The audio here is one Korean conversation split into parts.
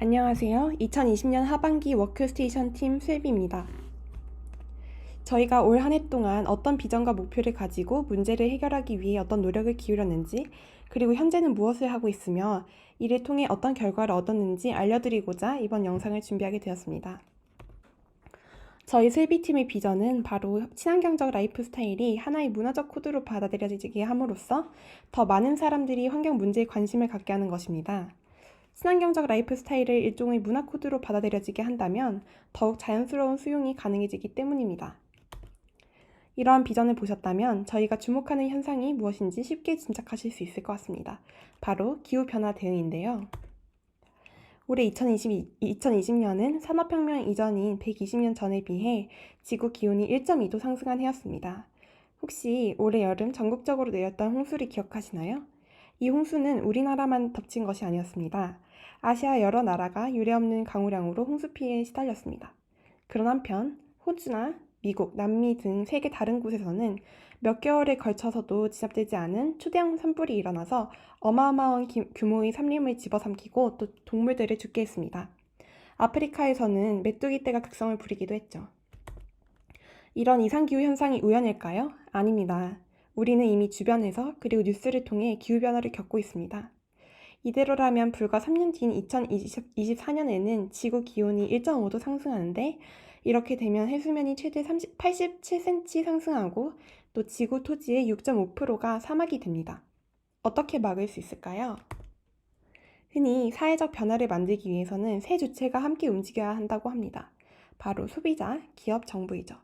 안녕하세요. 2020년 하반기 워크스테이션 팀 슬비입니다. 저희가 올 한 해 동안 어떤 비전과 목표를 가지고 문제를 해결하기 위해 어떤 노력을 기울였는지, 그리고 현재는 무엇을 하고 있으며 이를 통해 어떤 결과를 얻었는지 알려드리고자 이번 영상을 준비하게 되었습니다. 저희 슬비팀의 비전은 바로 친환경적 라이프 스타일이 하나의 문화적 코드로 받아들여지게 함으로써 더 많은 사람들이 환경 문제에 관심을 갖게 하는 것입니다. 친환경적 라이프 스타일을 일종의 문화 코드로 받아들여지게 한다면 더욱 자연스러운 수용이 가능해지기 때문입니다. 이러한 비전을 보셨다면 저희가 주목하는 현상이 무엇인지 쉽게 짐작하실 수 있을 것 같습니다. 바로 기후변화 대응인데요. 올해 2020년은 산업혁명 이전인 120년 전에 비해 지구 기온이 1.2도 상승한 해였습니다. 혹시 올해 여름 전국적으로 내렸던 홍수를 기억하시나요? 이 홍수는 우리나라만 덮친 것이 아니었습니다. 아시아 여러 나라가 유례없는 강우량으로 홍수 피해에 시달렸습니다. 그런 한편 호주나 미국, 남미 등 세계 다른 곳에서는 몇 개월에 걸쳐서도 지속되지 않은 초대형 산불이 일어나서 어마어마한 규모의 산림을 집어삼키고 또 동물들을 죽게 했습니다. 아프리카에서는 메뚜기 떼가 극성을 부리기도 했죠. 이런 이상기후 현상이 우연일까요? 아닙니다. 우리는 이미 주변에서 그리고 뉴스를 통해 기후변화를 겪고 있습니다. 이대로라면 불과 3년 뒤인 2024년에는 지구 기온이 1.5도 상승하는데, 이렇게 되면 해수면이 최대 87cm 상승하고 또 지구 토지의 6.5%가 사막이 됩니다. 어떻게 막을 수 있을까요? 흔히 사회적 변화를 만들기 위해서는 세 주체가 함께 움직여야 한다고 합니다. 바로 소비자, 기업, 정부이죠.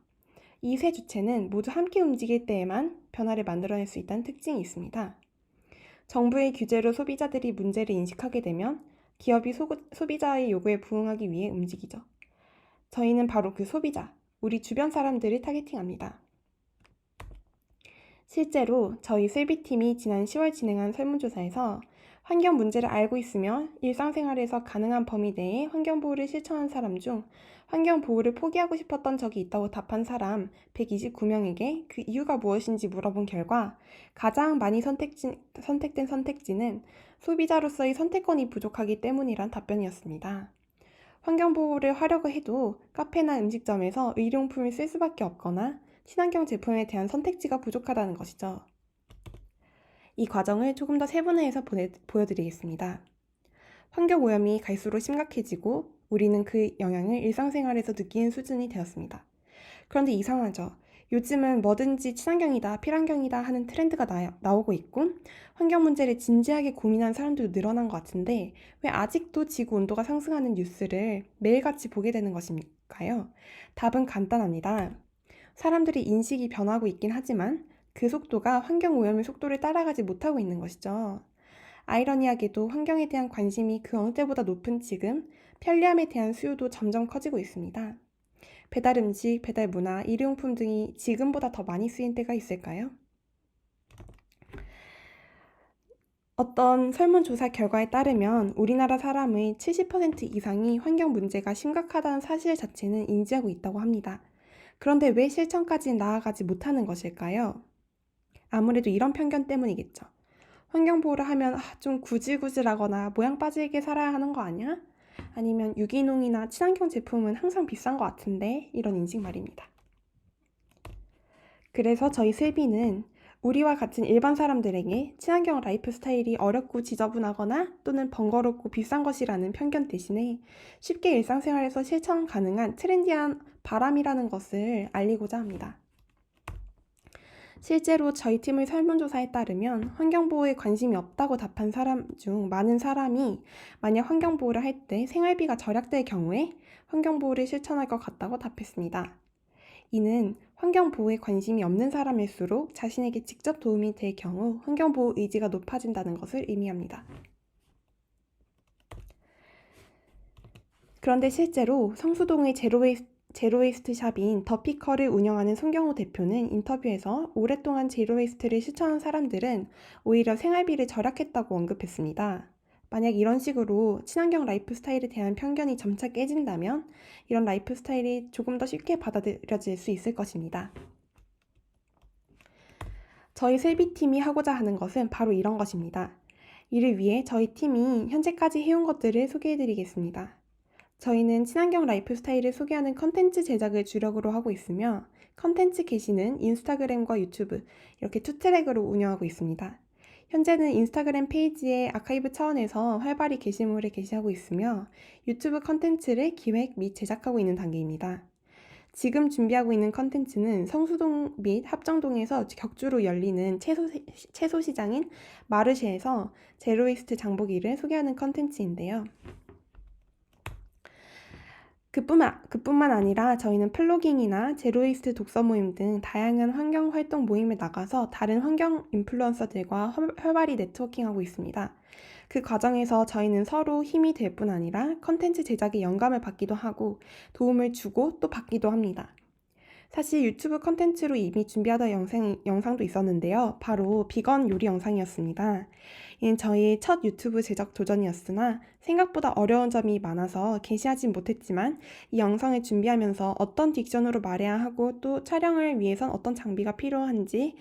이 세 주체는 모두 함께 움직일 때에만 변화를 만들어낼 수 있다는 특징이 있습니다. 정부의 규제로 소비자들이 문제를 인식하게 되면 기업이 소비자의 요구에 부응하기 위해 움직이죠. 저희는 바로 그 소비자, 우리 주변 사람들을 타겟팅합니다. 실제로 저희 슬비팀이 지난 10월 진행한 설문조사에서 환경 문제를 알고 있으며 일상생활에서 가능한 범위 내에 환경보호를 실천한 사람 중 환경보호를 포기하고 싶었던 적이 있다고 답한 사람 129명에게 그 이유가 무엇인지 물어본 결과 가장 많이 선택된 선택지는 소비자로서의 선택권이 부족하기 때문이란 답변이었습니다. 환경보호를 하려고 해도 카페나 음식점에서 의료용품을 쓸 수밖에 없거나 친환경 제품에 대한 선택지가 부족하다는 것이죠. 이 과정을 조금 더 세분화해서 보여드리겠습니다. 환경오염이 갈수록 심각해지고 우리는 그 영향을 일상생활에서 느끼는 수준이 되었습니다. 그런데 이상하죠. 요즘은 뭐든지 친환경이다, 필환경이다 하는 트렌드가 나오고 있고 환경 문제를 진지하게 고민하는 사람들도 늘어난 것 같은데 왜 아직도 지구 온도가 상승하는 뉴스를 매일같이 보게 되는 것일까요? 답은 간단합니다. 사람들이 인식이 변하고 있긴 하지만 그 속도가 환경 오염의 속도를 따라가지 못하고 있는 것이죠. 아이러니하게도 환경에 대한 관심이 그 어느 때보다 높은 지금 편리함에 대한 수요도 점점 커지고 있습니다. 배달 음식, 배달 문화, 일회용품 등이 지금보다 더 많이 쓰인 때가 있을까요? 어떤 설문조사 결과에 따르면 우리나라 사람의 70% 이상이 환경 문제가 심각하다는 사실 자체는 인지하고 있다고 합니다. 그런데 왜 실천까지 나아가지 못하는 것일까요? 아무래도 이런 편견 때문이겠죠. 환경보호를 하면 좀 구질구질하거나 모양 빠지게 살아야 하는 거 아니야? 아니면 유기농이나 친환경 제품은 항상 비싼 것 같은데 이런 인식 말입니다. 그래서 저희 슬비는 우리와 같은 일반 사람들에게 친환경 라이프 스타일이 어렵고 지저분하거나 또는 번거롭고 비싼 것이라는 편견 대신에 쉽게 일상생활에서 실천 가능한 트렌디한 바람이라는 것을 알리고자 합니다. 실제로 저희 팀의 설문조사에 따르면 환경보호에 관심이 없다고 답한 사람 중 많은 사람이 만약 환경보호를 할 때 생활비가 절약될 경우에 환경보호를 실천할 것 같다고 답했습니다. 이는 환경보호에 관심이 없는 사람일수록 자신에게 직접 도움이 될 경우 환경보호 의지가 높아진다는 것을 의미합니다. 그런데 실제로 성수동의 제로웨이스트 샵인 더피커를 운영하는 송경호 대표는 인터뷰에서 오랫동안 제로웨이스트를 실천한 사람들은 오히려 생활비를 절약했다고 언급했습니다. 만약 이런 식으로 친환경 라이프 스타일에 대한 편견이 점차 깨진다면 이런 라이프 스타일이 조금 더 쉽게 받아들여질 수 있을 것입니다. 저희 슬비팀이 하고자 하는 것은 바로 이런 것입니다. 이를 위해 저희 팀이 현재까지 해온 것들을 소개해드리겠습니다. 저희는 친환경 라이프 스타일을 소개하는 컨텐츠 제작을 주력으로 하고 있으며 컨텐츠 게시는 인스타그램과 유튜브 이렇게 투 트랙으로 운영하고 있습니다. 현재는 인스타그램 페이지에 아카이브 차원에서 활발히 게시물을 게시하고 있으며 유튜브 컨텐츠를 기획 및 제작하고 있는 단계입니다. 지금 준비하고 있는 컨텐츠는 성수동 및 합정동에서 격주로 열리는 채소 시장인 마르쉐에서 제로웨이스트 장보기를 소개하는 컨텐츠인데요. 그뿐만 아니라 저희는 플로깅이나 제로웨이스트 독서 모임 등 다양한 환경 활동 모임에 나가서 다른 환경 인플루언서들과 활발히 네트워킹하고 있습니다. 그 과정에서 저희는 서로 힘이 될 뿐 아니라 컨텐츠 제작에 영감을 받기도 하고 도움을 주고 또 받기도 합니다. 사실 유튜브 컨텐츠로 이미 준비하던 영상도 있었는데요. 바로 비건 요리 영상이었습니다. 이는 저희 첫 유튜브 제작 도전이었으나 생각보다 어려운 점이 많아서 게시하진 못했지만 이 영상을 준비하면서 어떤 딕션으로 말해야 하고 또 촬영을 위해선 어떤 장비가 필요한지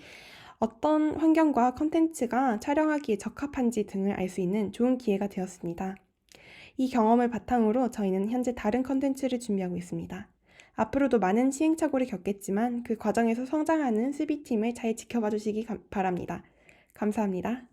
어떤 환경과 컨텐츠가 촬영하기에 적합한지 등을 알 수 있는 좋은 기회가 되었습니다. 이 경험을 바탕으로 저희는 현재 다른 컨텐츠를 준비하고 있습니다. 앞으로도 많은 시행착오를 겪겠지만 그 과정에서 성장하는 수비팀을 잘 지켜봐 주시기 바랍니다. 감사합니다.